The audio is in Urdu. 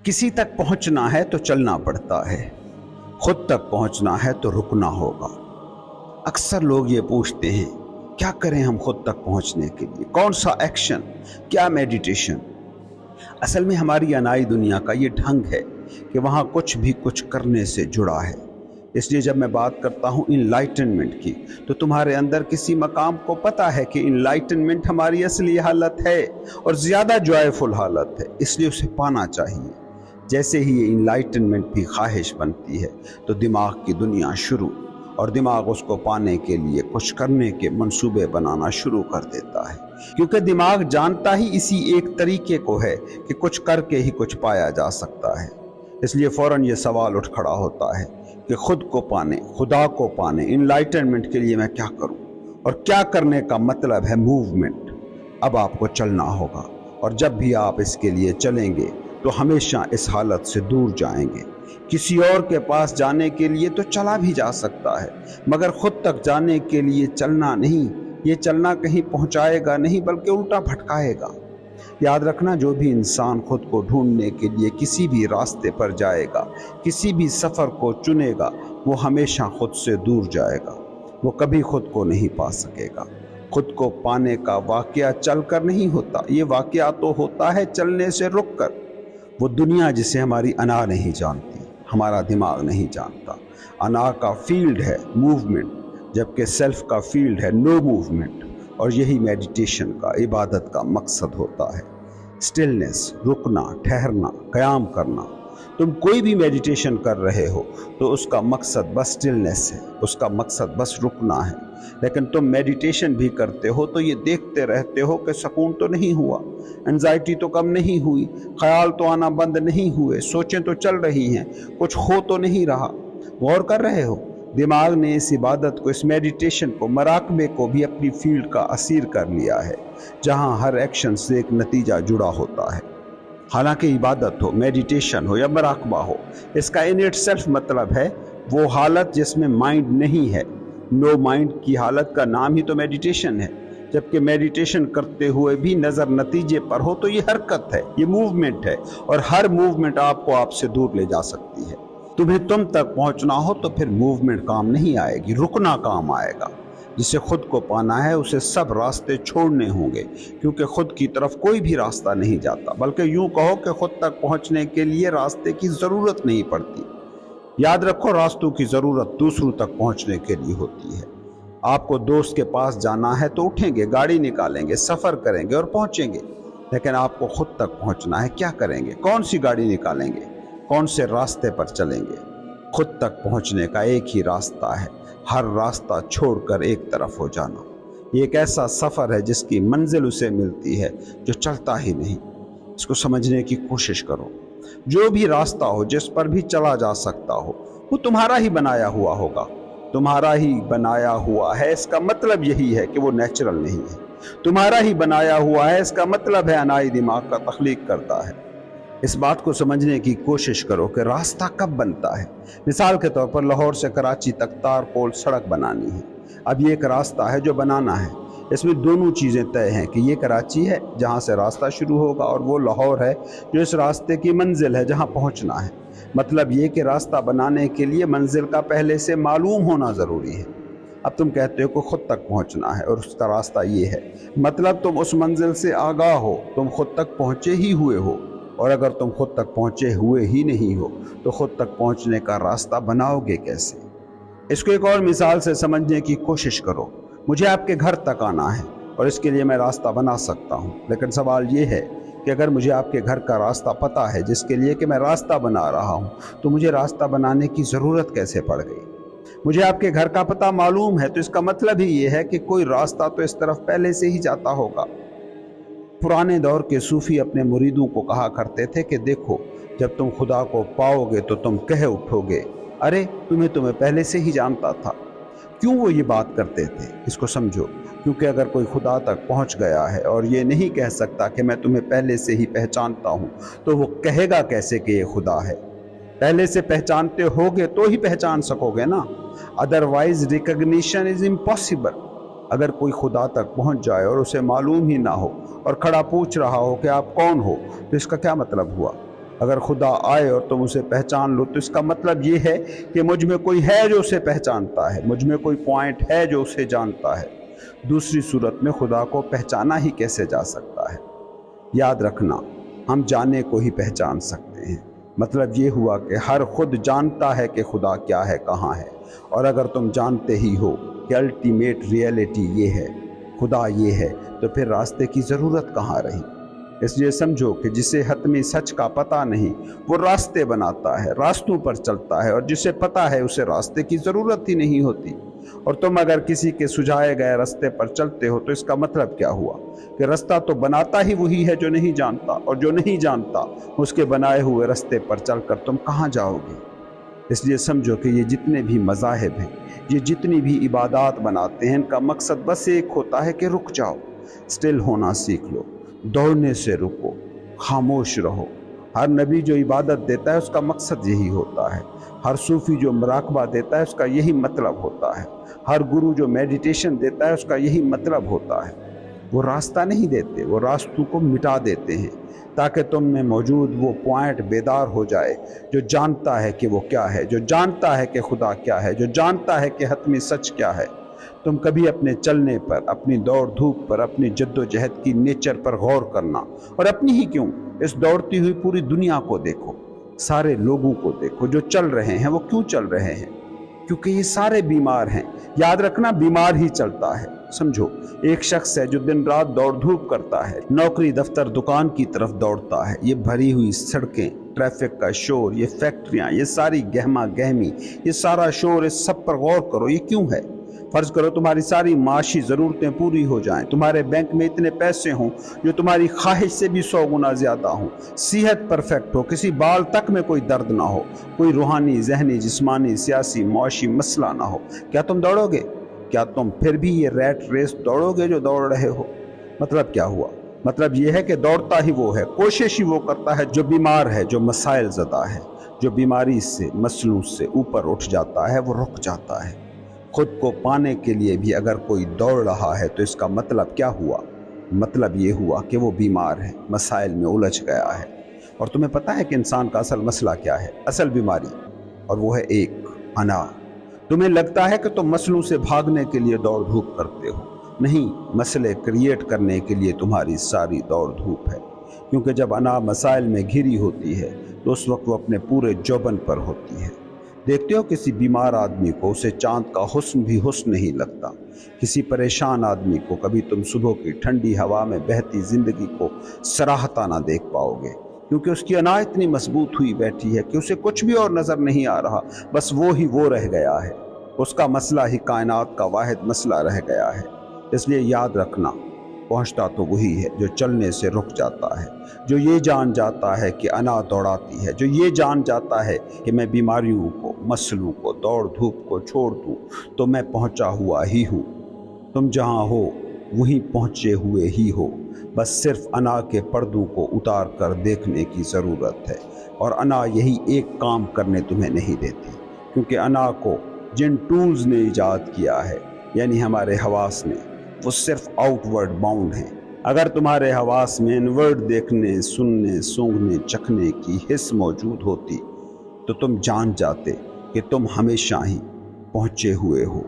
کسی تک پہنچنا ہے تو چلنا پڑتا ہے، خود تک پہنچنا ہے تو رکنا ہوگا۔ اکثر لوگ یہ پوچھتے ہیں کیا کریں ہم خود تک پہنچنے کے لیے، کون سا ایکشن، کیا میڈیٹیشن؟ اصل میں ہماری انائی دنیا کا یہ ڈھنگ ہے کہ وہاں کچھ بھی کچھ کرنے سے جڑا ہے۔ اس لیے جب میں بات کرتا ہوں انلائٹنمنٹ کی تو تمہارے اندر کسی مقام کو پتہ ہے کہ انلائٹنمنٹ ہماری اصلی حالت ہے اور زیادہ جوائفل حالت ہے، اس لیے اسے پانا چاہیے۔ جیسے ہی یہ انلائٹنمنٹ بھی خواہش بنتی ہے تو دماغ کی دنیا شروع، اور دماغ اس کو پانے کے لیے کچھ کرنے کے منصوبے بنانا شروع کر دیتا ہے، کیونکہ دماغ جانتا ہی اسی ایک طریقے کو ہے کہ کچھ کر کے ہی کچھ پایا جا سکتا ہے۔ اس لیے فوراً یہ سوال اٹھ کھڑا ہوتا ہے کہ خود کو پانے، خدا کو پانے، انلائٹنمنٹ کے لیے میں کیا کروں؟ اور کیا کرنے کا مطلب ہے موومنٹ۔ اب آپ کو چلنا ہوگا، اور جب بھی آپ اس کے لیے چلیں گے تو ہمیشہ اس حالت سے دور جائیں گے۔ کسی اور کے پاس جانے کے لیے تو چلا بھی جا سکتا ہے، مگر خود تک جانے کے لیے چلنا نہیں۔ یہ چلنا کہیں پہنچائے گا نہیں بلکہ الٹا بھٹکائے گا۔ یاد رکھنا، جو بھی انسان خود کو ڈھونڈنے کے لیے کسی بھی راستے پر جائے گا، کسی بھی سفر کو چنے گا، وہ ہمیشہ خود سے دور جائے گا۔ وہ کبھی خود کو نہیں پا سکے گا۔ خود کو پانے کا واقعہ چل کر نہیں ہوتا، یہ واقعہ تو ہوتا ہے چلنے سے رک کر۔ وہ دنیا جسے ہماری انا نہیں جانتی، ہمارا دماغ نہیں جانتا۔ انا کا فیلڈ ہے موومنٹ، جبکہ سیلف کا فیلڈ ہے نو موومنٹ، اور یہی میڈیٹیشن کا، عبادت کا مقصد ہوتا ہے۔ سٹلنس، رکنا، ٹھہرنا، قیام کرنا۔ تم کوئی بھی میڈیٹیشن کر رہے ہو تو اس کا مقصد بس سٹلنس ہے، اس کا مقصد بس رکنا ہے۔ لیکن تم میڈیٹیشن بھی کرتے ہو تو یہ دیکھتے رہتے ہو کہ سکون تو نہیں ہوا، انزائٹی تو کم نہیں ہوئی، خیال تو آنا بند نہیں ہوئے، سوچیں تو چل رہی ہیں، کچھ ہو تو نہیں رہا۔ غور کر رہے ہو، دماغ نے اس عبادت کو، اس میڈیٹیشن کو، مراقبے کو بھی اپنی فیلڈ کا اسیر کر لیا ہے، جہاں ہر ایکشن سے ایک نتیجہ جڑا ہوتا ہے۔ حالانکہ عبادت ہو، میڈیٹیشن ہو یا مراقبہ ہو، اس کا ان اٹ سیلف مطلب ہے وہ حالت جس میں مائنڈ نہیں ہے۔ نو مائنڈ کی حالت کا نام ہی تو میڈیٹیشن ہے۔ جبکہ میڈیٹیشن کرتے ہوئے بھی نظر نتیجے پر ہو تو یہ حرکت ہے، یہ موومنٹ ہے، اور ہر موومنٹ آپ کو آپ سے دور لے جا سکتی ہے۔ تمہیں تم تک پہنچنا ہو تو پھر موومنٹ کام نہیں آئے گی، رکنا کام آئے گا۔ جسے خود کو پانا ہے اسے سب راستے چھوڑنے ہوں گے، کیونکہ خود کی طرف کوئی بھی راستہ نہیں جاتا، بلکہ یوں کہو کہ خود تک پہنچنے کے لیے راستے کی ضرورت نہیں پڑتی۔ یاد رکھو، راستوں کی ضرورت دوسروں تک پہنچنے کے لیے ہوتی ہے۔ آپ کو دوست کے پاس جانا ہے تو اٹھیں گے، گاڑی نکالیں گے، سفر کریں گے اور پہنچیں گے۔ لیکن آپ کو خود تک پہنچنا ہے، کیا کریں گے؟ کون سی گاڑی نکالیں گے؟ کون سے راستے پر چلیں گے؟ خود تک پہنچنے کا ایک ہی راستہ ہے، ہر راستہ چھوڑ کر ایک طرف ہو جانا۔ یہ ایک ایسا سفر ہے جس کی منزل اسے ملتی ہے جو چلتا ہی نہیں۔ اس کو سمجھنے کی کوشش کرو۔ جو بھی راستہ ہو، جس پر بھی چلا جا سکتا ہو، وہ تمہارا ہی بنایا ہوا ہوگا، تمہارا ہی بنایا ہوا ہے۔ اس کا مطلب یہی ہے کہ وہ نیچرل نہیں ہے۔ تمہارا ہی بنایا ہوا ہے، اس کا مطلب ہے انائی دماغ کا تخلیق کرتا ہے۔ اس بات کو سمجھنے کی کوشش کرو کہ راستہ کب بنتا ہے۔ مثال کے طور پر لاہور سے کراچی تک تار پول سڑک بنانی ہے۔ اب یہ ایک راستہ ہے جو بنانا ہے۔ اس میں دونوں چیزیں طے ہیں کہ یہ کراچی ہے جہاں سے راستہ شروع ہوگا، اور وہ لاہور ہے جو اس راستے کی منزل ہے جہاں پہنچنا ہے۔ مطلب یہ کہ راستہ بنانے کے لیے منزل کا پہلے سے معلوم ہونا ضروری ہے۔ اب تم کہتے ہو کہ خود تک پہنچنا ہے اور اس کا راستہ یہ ہے، مطلب تم اس منزل سے آگاہ ہو، تم خود تک پہنچے ہی ہوئے ہو۔ اور اگر تم خود تک پہنچے ہوئے ہی نہیں ہو تو خود تک پہنچنے کا راستہ بناؤ گے کیسے؟ اس کو ایک اور مثال سے سمجھنے کی کوشش کرو۔ مجھے آپ کے گھر تک آنا ہے اور اس کے لیے میں راستہ بنا سکتا ہوں، لیکن سوال یہ ہے کہ اگر مجھے آپ کے گھر کا راستہ پتہ ہے جس کے لیے کہ میں راستہ بنا رہا ہوں، تو مجھے راستہ بنانے کی ضرورت کیسے پڑ گئی؟ مجھے آپ کے گھر کا پتہ معلوم ہے تو اس کا مطلب ہی یہ ہے کہ کوئی راستہ تو اس طرف پہلے سے ہی جاتا ہوگا۔ پرانے دور کے صوفی اپنے مریدوں کو کہا کرتے تھے کہ دیکھو، جب تم خدا کو پاؤ گے تو تم کہہ اٹھو گے، ارے تمہیں پہلے سے ہی جانتا تھا۔ کیوں وہ یہ بات کرتے تھے؟ اس کو سمجھو۔ کیونکہ اگر کوئی خدا تک پہنچ گیا ہے اور یہ نہیں کہہ سکتا کہ میں تمہیں پہلے سے ہی پہچانتا ہوں، تو وہ کہے گا کیسے کہ یہ خدا ہے؟ پہلے سے پہچانتے ہوگے تو ہی پہچان سکو گے نا، ادروائز ریکگنیشن از امپاسبل۔ اگر کوئی خدا تک پہنچ جائے اور اسے معلوم ہی نہ ہو اور کھڑا پوچھ رہا ہو کہ آپ کون ہو، تو اس کا کیا مطلب ہوا؟ اگر خدا آئے اور تم اسے پہچان لو تو اس کا مطلب یہ ہے کہ مجھ میں کوئی ہے جو اسے پہچانتا ہے، مجھ میں کوئی پوائنٹ ہے جو اسے جانتا ہے۔ دوسری صورت میں خدا کو پہچانا ہی کیسے جا سکتا ہے؟ یاد رکھنا، ہم جانے کو ہی پہچان سکتے ہیں۔ مطلب یہ ہوا کہ ہر خود جانتا ہے کہ خدا کیا ہے، کہاں ہے، اور اگر تم جانتے ہی ہو کہ الٹیمیٹ ریئلٹی یہ ہے، خدا یہ ہے، تو پھر راستے کی ضرورت کہاں رہی؟ اس لیے سمجھو کہ جسے حتمی سچ کا پتہ نہیں وہ راستے بناتا ہے، راستوں پر چلتا ہے، اور جسے پتہ ہے اسے راستے کی ضرورت ہی نہیں ہوتی۔ اور تم اگر کسی کے سجھائے گئے راستے پر چلتے ہو تو اس کا مطلب کیا ہوا؟ کہ رستہ تو بناتا ہی وہی ہے جو نہیں جانتا، اور جو نہیں جانتا اس کے بنائے ہوئے راستے پر چل کر تم کہاں جاؤ گے؟ اس لیے سمجھو کہ یہ جتنے بھی مذاہب ہیں، یہ جتنی بھی عبادات بناتے ہیں، ان کا مقصد بس ایک ہوتا ہے کہ رک جاؤ، سٹل ہونا سیکھ لو، دوڑنے سے رکو، خاموش رہو۔ ہر نبی جو عبادت دیتا ہے اس کا مقصد یہی ہوتا ہے، ہر صوفی جو مراقبہ دیتا ہے اس کا یہی مطلب ہوتا ہے، ہر گرو جو میڈیٹیشن دیتا ہے اس کا یہی مطلب ہوتا ہے۔ وہ راستہ نہیں دیتے، وہ راستوں کو مٹا دیتے ہیں تاکہ تم میں موجود وہ پوائنٹ بیدار ہو جائے جو جانتا ہے کہ وہ کیا ہے، جو جانتا ہے کہ خدا کیا ہے، جو جانتا ہے کہ حتمی سچ کیا ہے۔ تم کبھی اپنے چلنے پر، اپنی دوڑ دھوپ پر، اپنی جد و جہد کی نیچر پر غور کرنا، اور اپنی ہی کیوں، اس دوڑتی ہوئی پوری دنیا کو دیکھو، سارے لوگوں کو دیکھو جو چل رہے ہیں۔ وہ کیوں چل رہے ہیں؟ کیونکہ یہ سارے بیمار ہیں۔ یاد رکھنا، بیمار ہی چلتا ہے۔ سمجھو، ایک شخص ہے جو دن رات دوڑ دھوپ کرتا ہے، نوکری، دفتر، دکان کی طرف دوڑتا ہے۔ یہ بھری ہوئی سڑکیں، ٹریفک کا شور، یہ فیکٹریاں، یہ ساری گہما گہمی، یہ سارا شور، اس سب پر غور کرو، یہ کیوں ہے؟ فرض کرو تمہاری ساری معاشی ضرورتیں پوری ہو جائیں، تمہارے بینک میں اتنے پیسے ہوں جو تمہاری خواہش سے بھی 100 گنا زیادہ ہوں، صحت پرفیکٹ ہو، کسی بال تک میں کوئی درد نہ ہو، کوئی روحانی، ذہنی، جسمانی، سیاسی، معاشی مسئلہ نہ ہو، کیا تم دوڑو گے؟ کیا تم پھر بھی یہ ریٹ ریس دوڑو گے جو دوڑ رہے ہو؟ مطلب کیا ہوا؟ مطلب یہ ہے کہ دوڑتا ہی وہ ہے، کوشش ہی وہ کرتا ہے جو بیمار ہے، جو مسائل زدہ ہے، جو بیماری سے، مسلوں سے اوپر اٹھ جاتا ہے، وہ رک جاتا ہے۔ خود کو پانے کے لیے بھی اگر کوئی دوڑ رہا ہے تو اس کا مطلب کیا ہوا؟ مطلب یہ ہوا کہ وہ بیمار ہے، مسائل میں الجھ گیا ہے۔ اور تمہیں پتہ ہے کہ انسان کا اصل مسئلہ کیا ہے، اصل بیماری؟ اور وہ ہے ایک انا۔ تمہیں لگتا ہے کہ تم مسئلوں سے بھاگنے کے لیے دوڑ دھوپ کرتے ہو، نہیں، مسئلے کریٹ کرنے کے لیے تمہاری ساری دوڑ دھوپ ہے۔ کیونکہ جب انا مسائل میں گھری ہوتی ہے تو اس وقت وہ اپنے پورے جوبن پر ہوتی ہے۔ دیکھتے ہو کسی بیمار آدمی کو، اسے چاند کا حسن بھی حسن نہیں لگتا۔ کسی پریشان آدمی کو کبھی تم صبح کی ٹھنڈی ہوا میں بہتی زندگی کو سراہتا نہ دیکھ پاؤ گے، کیونکہ اس کی انا اتنی مضبوط ہوئی بیٹھی ہے کہ اسے کچھ بھی اور نظر نہیں آ رہا، بس وہ ہی وہ رہ گیا ہے۔ اس کا مسئلہ ہی کائنات کا واحد مسئلہ رہ گیا ہے۔ اس لیے یاد رکھنا، پہنچتا تو وہی ہے جو چلنے سے رک جاتا ہے، جو یہ جان جاتا ہے کہ انا دوڑاتی ہے، جو یہ جان جاتا ہے کہ میں بیماریوں کو، مسلوں کو، دوڑ دھوپ کو چھوڑ دوں تو میں پہنچا ہوا ہی ہوں۔ تم جہاں ہو وہیں پہنچے ہوئے ہی ہو، بس صرف انا کے پردوں کو اتار کر دیکھنے کی ضرورت ہے۔ اور انا یہی ایک کام کرنے تمہیں نہیں دیتی، کیونکہ انا کو جن ٹولز نے ایجاد کیا ہے، یعنی ہمارے حواس نے، وہ صرف آؤٹ ورڈ باؤنڈ ہیں۔ اگر تمہارے حواس میں انورڈ دیکھنے، سننے، سونگھنے، چکھنے کی حس موجود ہوتی تو تم جان جاتے کہ تم ہمیشہ ہی پہنچے ہوئے ہو۔